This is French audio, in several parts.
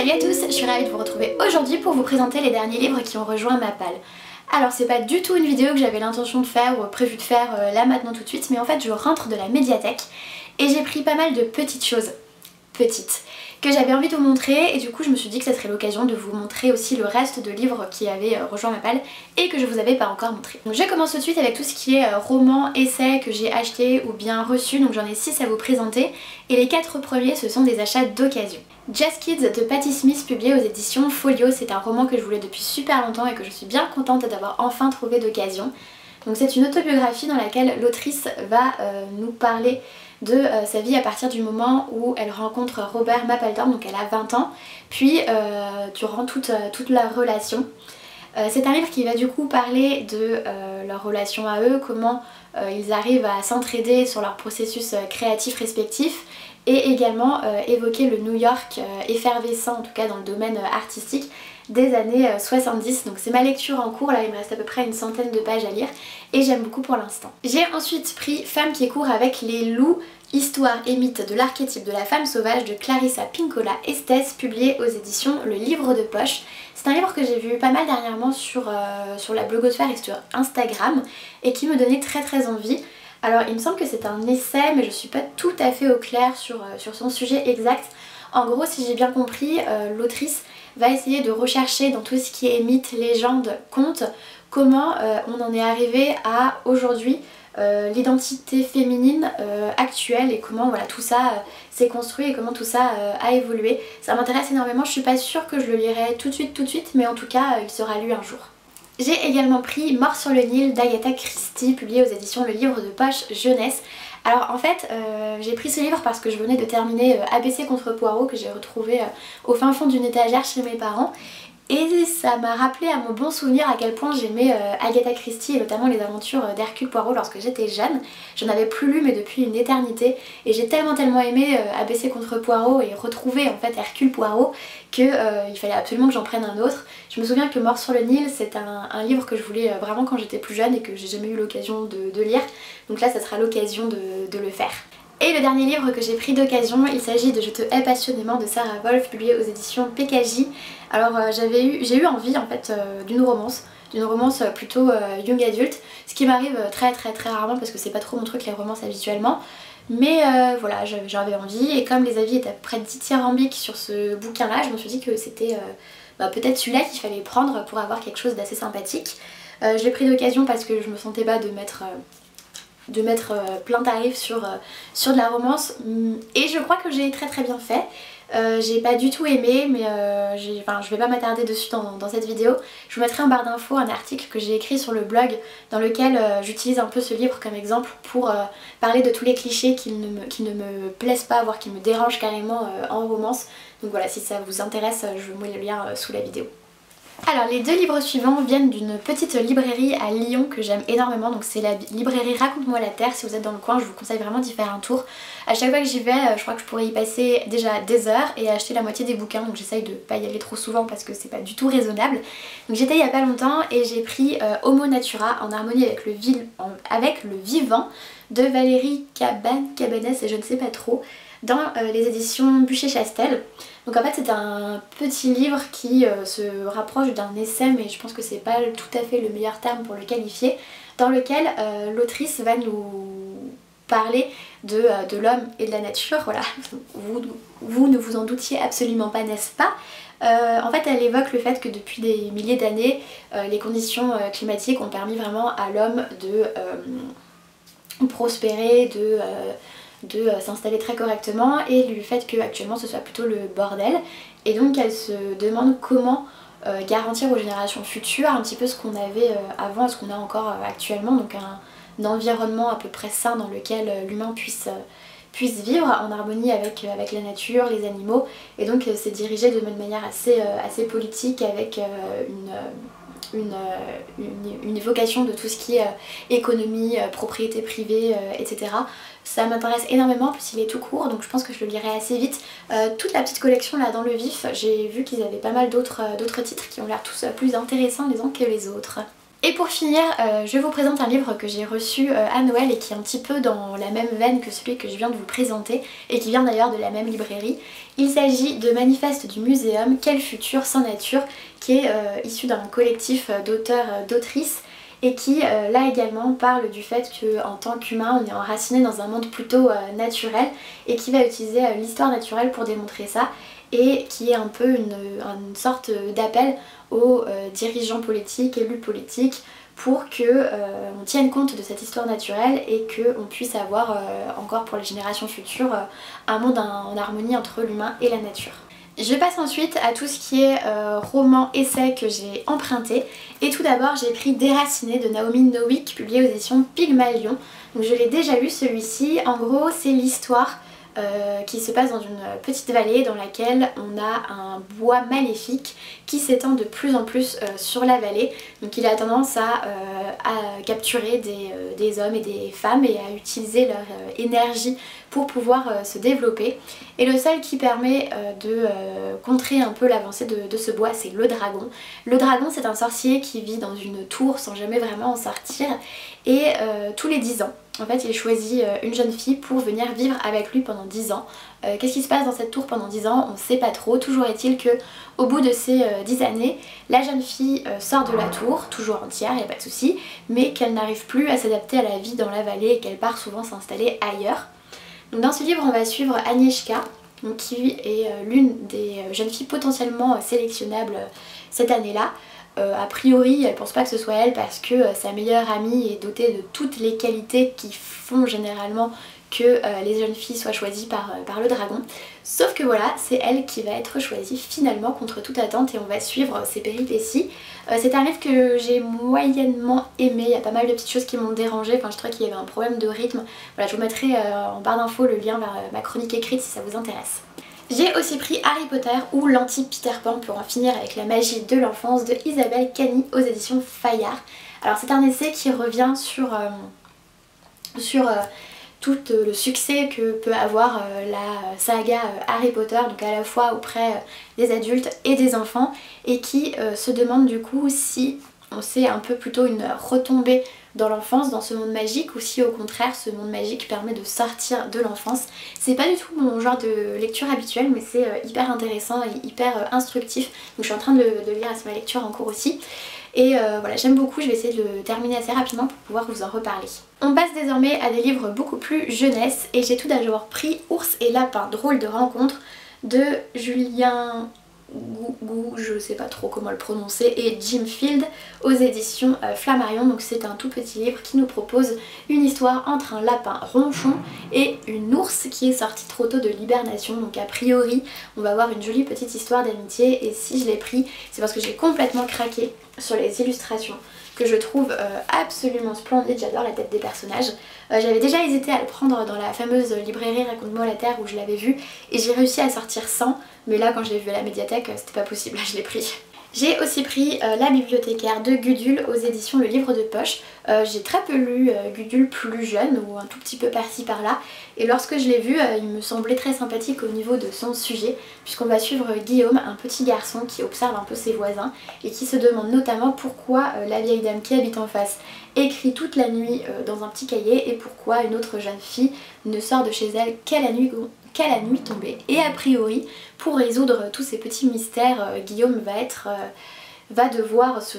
Salut à tous, je suis ravie de vous retrouver aujourd'hui pour vous présenter les derniers livres qui ont rejoint ma palle. Alors c'est pas du tout une vidéo que j'avais l'intention de faire ou prévu de faire là maintenant tout de suite, mais en fait je rentre de la médiathèque et j'ai pris pas mal de petites choses, que j'avais envie de vous montrer, et du coup je me suis dit que ça serait l'occasion de vous montrer aussi le reste de livres qui avaient rejoint ma palle et que je vous avais pas encore montré. Donc je commence tout de suite avec tout ce qui est roman, essai que j'ai acheté ou bien reçu, donc j'en ai 6 à vous présenter et les 4 premiers ce sont des achats d'occasion. Jazz Kids de Patti Smith, publié aux éditions Folio, c'est un roman que je voulais depuis super longtemps et que je suis bien contente d'avoir enfin trouvé d'occasion. Donc c'est une autobiographie dans laquelle l'autrice va nous parler de sa vie à partir du moment où elle rencontre Robert Mapplethorpe, donc elle a 20 ans, puis durant toute la relation. C'est un livre qui va du coup parler de leur relation à eux, comment ils arrivent à s'entraider sur leur processus créatif respectif, et également évoquer le New York effervescent, en tout cas dans le domaine artistique, des années 70. Donc c'est ma lecture en cours, là il me reste à peu près une centaine de pages à lire et j'aime beaucoup pour l'instant. J'ai ensuite pris Femme qui court avec les loups, histoire et mythe de l'archétype de la femme sauvage de Clarissa Pinkola Estés, publié aux éditions Le Livre de Poche. C'est un livre que j'ai vu pas mal dernièrement sur la blogosphère et sur Instagram et qui me donnait très envie. Alors il me semble que c'est un essai mais je suis pas tout à fait au clair sur son sujet exact. En gros, si j'ai bien compris, l'autrice va essayer de rechercher dans tout ce qui est mythe, légende, conte, comment on en est arrivé à aujourd'hui l'identité féminine actuelle et comment voilà, tout ça s'est construit et comment tout ça a évolué. Ça m'intéresse énormément, je suis pas sûre que je le lirai tout de suite, mais en tout cas il sera lu un jour. J'ai également pris Mort sur le Nil d'Agatha Christie, publié aux éditions Le Livre de Poche Jeunesse. Alors en fait j'ai pris ce livre parce que je venais de terminer ABC contre Poirot, que j'ai retrouvé au fin fond d'une étagère chez mes parents. Et ça m'a rappelé à mon bon souvenir à quel point j'aimais Agatha Christie et notamment les aventures d'Hercule Poirot lorsque j'étais jeune. J'en avais plus lu mais depuis une éternité et j'ai tellement aimé ABC contre Poirot et retrouver en fait Hercule Poirot qu'il fallait absolument que j'en prenne un autre. Je me souviens que Mort sur le Nil c'est un livre que je voulais vraiment quand j'étais plus jeune et que j'ai jamais eu l'occasion de lire. Donc là ça sera l'occasion de le faire. Et le dernier livre que j'ai pris d'occasion, il s'agit de Je te hais passionnément de Sarah Wolf, publié aux éditions PKJ. Alors j'ai eu envie en fait d'une romance plutôt young adulte, ce qui m'arrive très rarement parce que c'est pas trop mon truc les romances habituellement. Mais voilà, j'avais envie et comme les avis étaient à peu près dithyrambiques sur ce bouquin là, je me suis dit que c'était peut-être celui-là qu'il fallait prendre pour avoir quelque chose d'assez sympathique. Je l'ai pris d'occasion parce que je me sentais pas de mettre plein tarif sur de la romance et je crois que j'ai très bien fait. J'ai pas du tout aimé mais je vais pas m'attarder dessus dans cette vidéo. Je vous mettrai en barre d'infos un article que j'ai écrit sur le blog dans lequel j'utilise un peu ce livre comme exemple pour parler de tous les clichés qui ne me plaisent pas, voire qui me dérangent carrément en romance. Donc voilà, si ça vous intéresse, je vous mets le lien sous la vidéo. Alors les 2 livres suivants viennent d'une petite librairie à Lyon que j'aime énormément, donc c'est la librairie Raconte-moi la Terre. Si vous êtes dans le coin, je vous conseille vraiment d'y faire un tour. À chaque fois que j'y vais, je crois que je pourrais y passer déjà des heures et acheter la moitié des bouquins, donc j'essaye de pas y aller trop souvent parce que c'est pas du tout raisonnable. Donc j'étais il y a pas longtemps et j'ai pris Homo Natura en harmonie avec le vivant de Valérie Cabanès et je ne sais pas trop, dans les éditions Buchet-Chastel. Donc en fait c'est un petit livre qui se rapproche d'un essai, mais je pense que c'est pas tout à fait le meilleur terme pour le qualifier, dans lequel l'autrice va nous parler de l'homme et de la nature. Voilà, vous ne vous en doutiez absolument pas, n'est-ce pas? En fait elle évoque le fait que depuis des milliers d'années les conditions climatiques ont permis vraiment à l'homme de prospérer, de s'installer très correctement, et le fait qu'actuellement ce soit plutôt le bordel, et donc elle se demande comment garantir aux générations futures un petit peu ce qu'on avait avant et ce qu'on a encore actuellement, donc un environnement à peu près sain dans lequel l'humain puisse vivre en harmonie avec la nature, les animaux, et donc c'est dirigé de manière assez politique avec une évocation de tout ce qui est économie, propriété privée, etc. Ça m'intéresse énormément, en plus il est tout court donc je pense que je le lirai assez vite. Toute la petite collection là dans le vif, j'ai vu qu'ils avaient pas mal d'autres titres qui ont l'air tous plus intéressants les uns que les autres. Et pour finir, je vous présente un livre que j'ai reçu à Noël et qui est un petit peu dans la même veine que celui que je viens de vous présenter et qui vient d'ailleurs de la même librairie. Il s'agit de Manifeste du Muséum, Quel futur sans nature, qui est issu d'un collectif d'auteurs, d'autrices et qui là également parle du fait qu'en tant qu'humain on est enraciné dans un monde plutôt naturel et qui va utiliser l'histoire naturelle pour démontrer ça et qui est un peu une sorte d'appel aux dirigeants politiques, élus politiques pour que on tienne compte de cette histoire naturelle et qu'on puisse avoir encore pour les générations futures un monde en harmonie entre l'humain et la nature. Je passe ensuite à tout ce qui est roman, essai que j'ai emprunté. Et tout d'abord j'ai pris Déraciné de Naomi Nowick, publié aux éditions Pygmalion. Donc je l'ai déjà lu celui-ci. En gros c'est l'histoire qui se passe dans une petite vallée dans laquelle on a un bois maléfique qui s'étend de plus en plus sur la vallée. Donc il a tendance à capturer des hommes et des femmes et à utiliser leur énergie pour pouvoir se développer. Et le seul qui permet de contrer un peu l'avancée de ce bois, c'est le dragon. Le dragon, c'est un sorcier qui vit dans une tour sans jamais vraiment en sortir et tous les 10 ans. En fait, il choisit une jeune fille pour venir vivre avec lui pendant 10 ans. Qu'est-ce qui se passe dans cette tour pendant 10 ans? On ne sait pas trop. Toujours est-il que au bout de ces 10 années, la jeune fille sort de la tour, toujours entière, il n'y a pas de souci, mais qu'elle n'arrive plus à s'adapter à la vie dans la vallée et qu'elle part souvent s'installer ailleurs. Donc dans ce livre, on va suivre Agnieszka, qui est l'une des jeunes filles potentiellement sélectionnables cette année-là. A priori elle pense pas que ce soit elle parce que sa meilleure amie est dotée de toutes les qualités qui font généralement que les jeunes filles soient choisies par le dragon. Sauf que voilà, c'est elle qui va être choisie finalement contre toute attente et on va suivre ses péripéties. C'est un livre que j'ai moyennement aimé, il y a pas mal de petites choses qui m'ont dérangée, enfin je trouvais qu'il y avait un problème de rythme. Voilà, je vous mettrai en barre d'infos le lien vers ma chronique écrite si ça vous intéresse. J'ai aussi pris Harry Potter ou l'anti-Peter Pan pour en finir avec la magie de l'enfance de Isabelle Cany aux éditions Fayard. Alors c'est un essai qui revient sur tout le succès que peut avoir la saga Harry Potter, donc à la fois auprès des adultes et des enfants, et qui se demande du coup si c'est un peu plutôt une retombée dans l'enfance, dans ce monde magique, ou si au contraire ce monde magique permet de sortir de l'enfance. C'est pas du tout mon genre de lecture habituelle, mais c'est hyper intéressant et hyper instructif, donc je suis en train de le lire, c'est ma lecture en cours aussi. Et voilà, j'aime beaucoup, je vais essayer de le terminer assez rapidement pour pouvoir vous en reparler. On passe désormais à des livres beaucoup plus jeunesse et j'ai tout d'abord pris Ours et Lapin, drôle de rencontre de Julien Gou, je sais pas trop comment le prononcer, et Jim Field aux éditions Flammarion. Donc c'est un tout petit livre qui nous propose une histoire entre un lapin ronchon et une ours qui est sortie trop tôt de l'hibernation. Donc a priori on va avoir une jolie petite histoire d'amitié et si je l'ai pris c'est parce que j'ai complètement craqué sur les illustrations que je trouve absolument splendide, j'adore la tête des personnages. J'avais déjà hésité à le prendre dans la fameuse librairie Raconte-moi la Terre où je l'avais vu et j'ai réussi à sortir sans, mais là quand je l'ai vu à la médiathèque c'était pas possible, là je l'ai pris. J'ai aussi pris La bibliothécaire de Gudule aux éditions Le Livre de Poche. J'ai très peu lu Gudule plus jeune ou un tout petit peu par-ci par-là et lorsque je l'ai vu il me semblait très sympathique au niveau de son sujet puisqu'on va suivre Guillaume, un petit garçon qui observe un peu ses voisins et qui se demande notamment pourquoi la vieille dame qui habite en face écrit toute la nuit dans un petit cahier et pourquoi une autre jeune fille ne sort de chez elle qu'à la nuit tombée. Et a priori, pour résoudre tous ces petits mystères, Guillaume va devoir se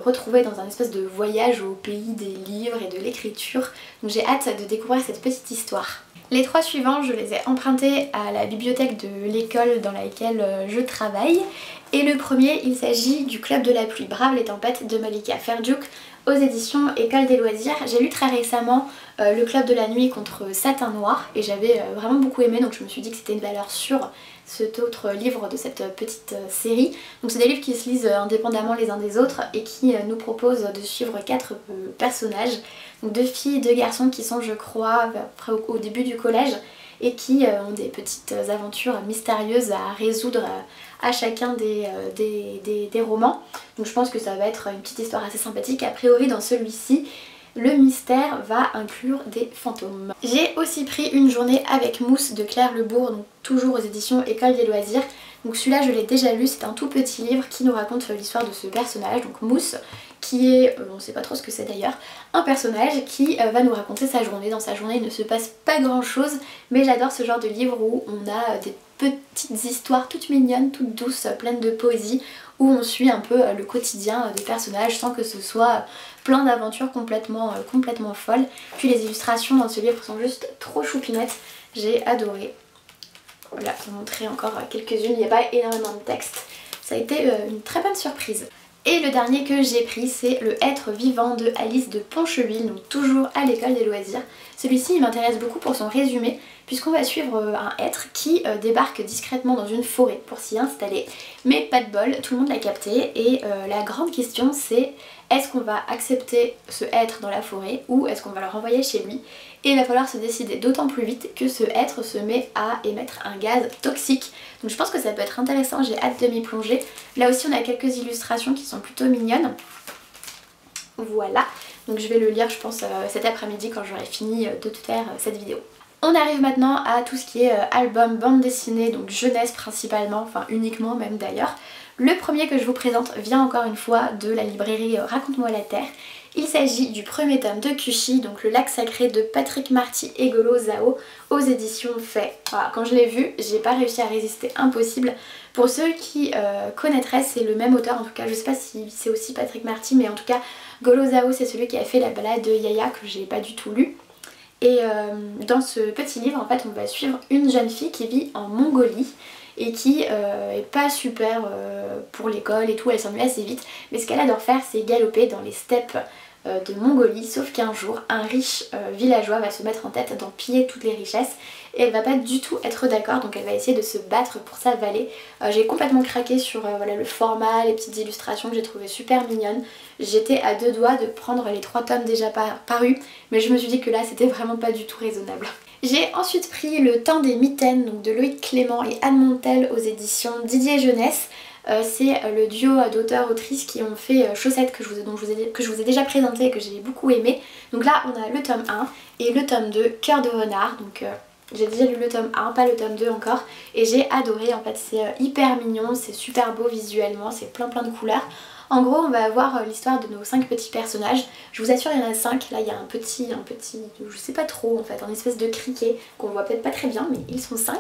retrouver dans un espèce de voyage au pays des livres et de l'écriture. Donc j'ai hâte de découvrir cette petite histoire. Les trois suivants, je les ai empruntés à la bibliothèque de l'école dans laquelle je travaille. Et le premier, il s'agit du Club de la pluie, Brave les tempêtes de Malika Ferjuk aux éditions École des loisirs. J'ai lu très récemment Le Club de la nuit contre Satin Noir et j'avais vraiment beaucoup aimé, donc je me suis dit que c'était une valeur sûre cet autre livre de cette petite série. Donc c'est des livres qui se lisent indépendamment les uns des autres et qui nous proposent de suivre 4 personnages, donc 2 filles, 2 garçons qui sont je crois après au début du collège et qui ont des petites aventures mystérieuses à résoudre à chacun des romans. Donc je pense que ça va être une petite histoire assez sympathique. A priori dans celui-ci, le mystère va inclure des fantômes. J'ai aussi pris Une journée avec Mousse de Claire Lebourg, donc toujours aux éditions École des loisirs. Donc celui-là je l'ai déjà lu, c'est un tout petit livre qui nous raconte l'histoire de ce personnage, donc Mousse, qui est, on ne sait pas trop ce que c'est d'ailleurs, un personnage qui va nous raconter sa journée. Dans sa journée il ne se passe pas grand chose, mais j'adore ce genre de livre où on a des petites histoires toutes mignonnes, toutes douces, pleines de poésie, où on suit un peu le quotidien des personnages sans que ce soit plein d'aventures complètement folles. Puis les illustrations dans ce livre sont juste trop choupinettes, j'ai adoré. Voilà, pour montrer encore quelques-unes, il n'y a pas énormément de texte. Ça a été une très bonne surprise. Et le dernier que j'ai pris, c'est Le Être vivant de Alice de Poncheville, donc toujours à l'école des loisirs. Celui-ci il m'intéresse beaucoup pour son résumé, puisqu'on va suivre un être qui débarque discrètement dans une forêt pour s'y installer. Mais pas de bol, tout le monde l'a capté, et la grande question c'est: est-ce qu'on va accepter ce être dans la forêt ou est-ce qu'on va le renvoyer chez lui? Et il va falloir se décider, d'autant plus vite que ce être se met à émettre un gaz toxique. Donc je pense que ça peut être intéressant, j'ai hâte de m'y plonger. Là aussi on a quelques illustrations qui sont plutôt mignonnes. Voilà, donc je vais le lire je pense cet après-midi quand j'aurai fini de faire cette vidéo. On arrive maintenant à tout ce qui est album, bande dessinée, donc jeunesse principalement, enfin uniquement même d'ailleurs. Le premier que je vous présente vient encore une fois de la librairie Raconte-moi la Terre. Il s'agit du premier tome de Kushi, donc Le Lac Sacré de Patrick Marty et Golo Zhao aux éditions Fay. Voilà, quand je l'ai vu, j'ai pas réussi à résister, impossible. Pour ceux qui connaîtraient, c'est le même auteur, en tout cas je sais pas si c'est aussi Patrick Marty, mais en tout cas Golo Zhao c'est celui qui a fait la balade de Yaya que j'ai pas du tout lu. Et dans ce petit livre en fait on va suivre une jeune fille qui vit en Mongolie et qui est pas super pour l'école et tout, elle s'ennuie assez vite, mais ce qu'elle adore faire c'est galoper dans les steppes de Mongolie, sauf qu'un jour un riche villageois va se mettre en tête d'en piller toutes les richesses et elle va pas du tout être d'accord, donc elle va essayer de se battre pour sa vallée. J'ai complètement craqué sur voilà, le format, les petites illustrations que j'ai trouvées super mignonnes. J'étais à deux doigts de prendre les 3 tomes déjà parus, mais je me suis dit que là c'était vraiment pas du tout raisonnable. J'ai ensuite pris Le Temps des Mitaines donc de Loïc Clément et Anne Montel aux éditions Didier Jeunesse. C'est le duo d'auteurs-autrices qui ont fait Chaussettes que je vous ai déjà présenté et que j'ai beaucoup aimé. Donc là on a le tome 1 et le tome 2, Cœur de renard. Donc j'ai déjà lu le tome 1, pas le tome 2 encore, et j'ai adoré en fait, c'est hyper mignon, c'est super beau visuellement, c'est plein de couleurs. En gros on va avoir l'histoire de nos 5 petits personnages, je vous assure il y en a 5, là il y a un petit, je sais pas trop en fait, un espèce de criquet qu'on voit peut-être pas très bien mais ils sont 5.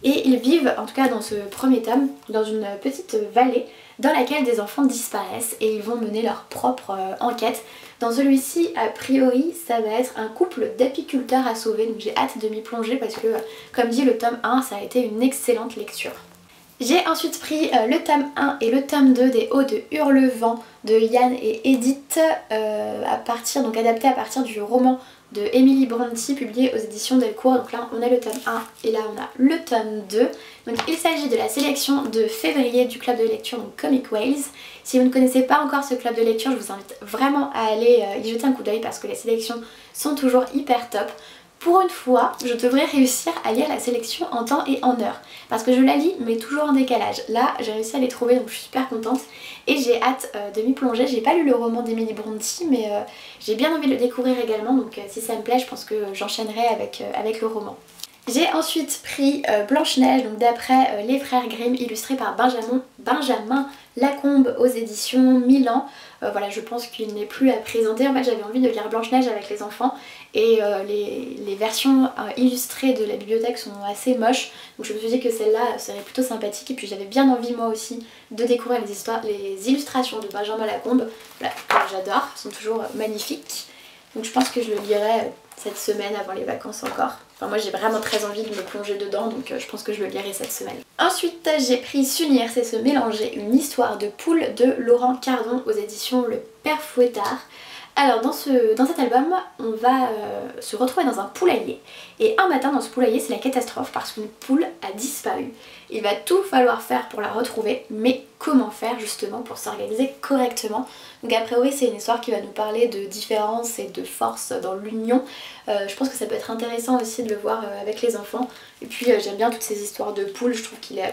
Et ils vivent, en tout cas dans ce premier tome, dans une petite vallée dans laquelle des enfants disparaissent et ils vont mener leur propre enquête. Dans celui-ci, a priori, ça va être un couple d'apiculteurs à sauver, donc j'ai hâte de m'y plonger parce que, comme dit le tome 1, ça a été une excellente lecture. J'ai ensuite pris le tome 1 et le tome 2 des Hauts de Hurlevent de Yann et Edith, donc adapté à partir du roman de Emily Brontë publié aux éditions Delcourt. Donc là on a le tome 1 et là on a le tome 2. Donc il s'agit de la sélection de février du club de lecture donc Comic Whales. Si vous ne connaissez pas encore ce club de lecture, je vous invite vraiment à aller y jeter un coup d'œil parce que les sélections sont toujours hyper top. Pour une fois, je devrais réussir à lire la sélection en temps et en heure parce que je la lis mais toujours en décalage. Là j'ai réussi à les trouver donc je suis super contente et j'ai hâte de m'y plonger. J'ai pas lu le roman d'Emily Brontë mais j'ai bien envie de le découvrir également, donc si ça me plaît je pense que j'enchaînerai avec le roman. J'ai ensuite pris Blanche-Neige, donc d'après les frères Grimm, illustré par Benjamin Lacombe aux éditions Milan. Voilà, je pense qu'il n'est plus à présenter. En fait, j'avais envie de lire Blanche-Neige avec les enfants et les versions illustrées de la bibliothèque sont assez moches. Donc je me suis dit que celle-là serait plutôt sympathique et puis j'avais bien envie moi aussi de découvrir les illustrations de Benjamin Lacombe. Voilà, j'adore, elles sont toujours magnifiques. Donc je pense que je le lirai cette semaine avant les vacances encore. Enfin moi j'ai vraiment très envie de me plonger dedans donc je pense que je le lirai cette semaine. Ensuite j'ai pris S'unir, c'est se mélanger, une histoire de poule de Laurent Cardon aux éditions Le Père Fouettard. Alors dans cet album on va se retrouver dans un poulailler et un matin dans ce poulailler c'est la catastrophe parce qu'une poule a disparu. Il va tout falloir faire pour la retrouver, mais comment faire justement pour s'organiser correctement. Donc a priori c'est une histoire qui va nous parler de différence et de force dans l'union. Je pense que ça peut être intéressant aussi de le voir avec les enfants. Et puis j'aime bien toutes ces histoires de poules, je trouve qu'il est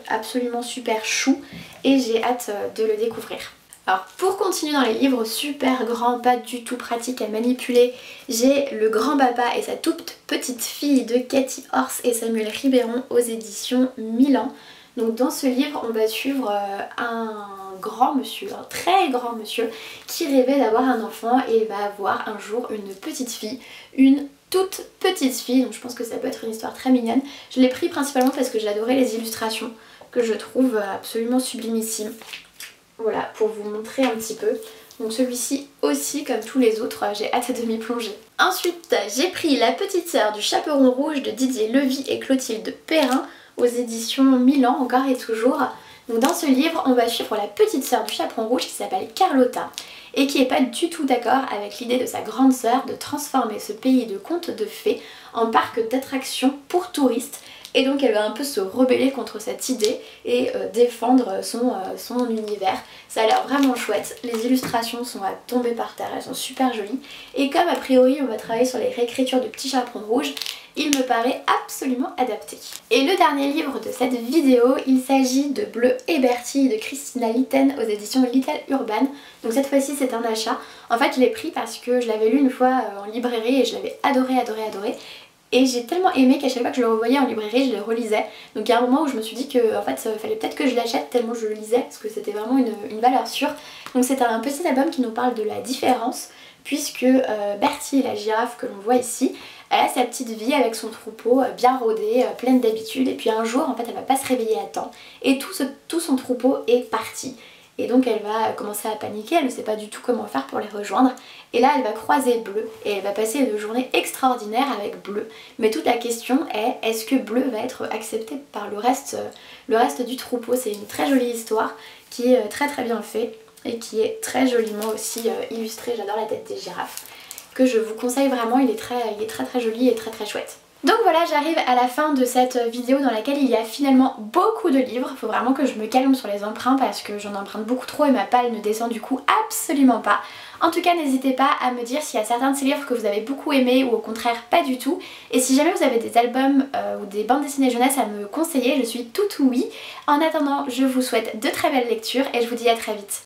absolument super chou et j'ai hâte de le découvrir. Alors pour continuer dans les livres super grands, pas du tout pratiques à manipuler, j'ai Le Grand Papa et sa toute petite fille de Cathy Horse et Samuel Ribéron aux éditions Milan. Donc dans ce livre on va suivre un grand monsieur, un très grand monsieur qui rêvait d'avoir un enfant et il va avoir un jour une petite fille, une toute petite fille, donc je pense que ça peut être une histoire très mignonne. Je l'ai pris principalement parce que j'adorais les illustrations que je trouve absolument sublimissimes. Voilà, pour vous montrer un petit peu. Donc celui-ci aussi, comme tous les autres, j'ai hâte de m'y plonger. Ensuite, j'ai pris La petite sœur du chaperon rouge de Didier Levy et Clotilde Perrin aux éditions Milan, encore et toujours. Donc dans ce livre, on va suivre la petite sœur du chaperon rouge qui s'appelle Carlotta et qui n'est pas du tout d'accord avec l'idée de sa grande sœur de transformer ce pays de contes de fées en parc d'attractions pour touristes. Et donc elle va un peu se rebeller contre cette idée et défendre son univers. Ça a l'air vraiment chouette, les illustrations sont à tomber par terre, elles sont super jolies. Et comme a priori on va travailler sur les réécritures de Petit Chaperon Rouge, il me paraît absolument adapté. Et le dernier livre de cette vidéo, il s'agit de Bleu et Bertie de Christina Litten aux éditions Little Urban. Donc cette fois-ci c'est un achat. En fait je l'ai pris parce que je l'avais lu une fois en librairie et je l'avais adoré. Et j'ai tellement aimé qu'à chaque fois que je le revoyais en librairie, je le relisais. Donc il y a un moment où je me suis dit que en fait ça fallait peut-être que je l'achète tellement je le lisais, parce que c'était vraiment une valeur sûre. Donc c'est un petit album qui nous parle de la différence, puisque Bertie, la girafe que l'on voit ici, elle a sa petite vie avec son troupeau bien rodé, pleine d'habitudes. Et puis un jour en fait elle va pas se réveiller à temps et tout son troupeau est parti. Et donc elle va commencer à paniquer, elle ne sait pas du tout comment faire pour les rejoindre. Et là elle va croiser Bleu et elle va passer une journée extraordinaire avec Bleu. Mais toute la question est, est-ce que Bleu va être accepté par le reste du troupeau? C'est une très jolie histoire qui est très bien faite et qui est très joliment aussi illustrée. J'adore la tête des girafes, que je vous conseille vraiment, il est très joli et très chouette. Donc voilà, j'arrive à la fin de cette vidéo dans laquelle il y a finalement beaucoup de livres. Faut vraiment que je me calme sur les emprunts parce que j'en emprunte beaucoup trop et ma palle ne descend du coup absolument pas. En tout cas, n'hésitez pas à me dire s'il y a certains de ces livres que vous avez beaucoup aimés ou au contraire pas du tout. Et si jamais vous avez des albums ou des bandes dessinées jeunesse à me conseiller, je suis tout oui. En attendant, je vous souhaite de très belles lectures et je vous dis à très vite.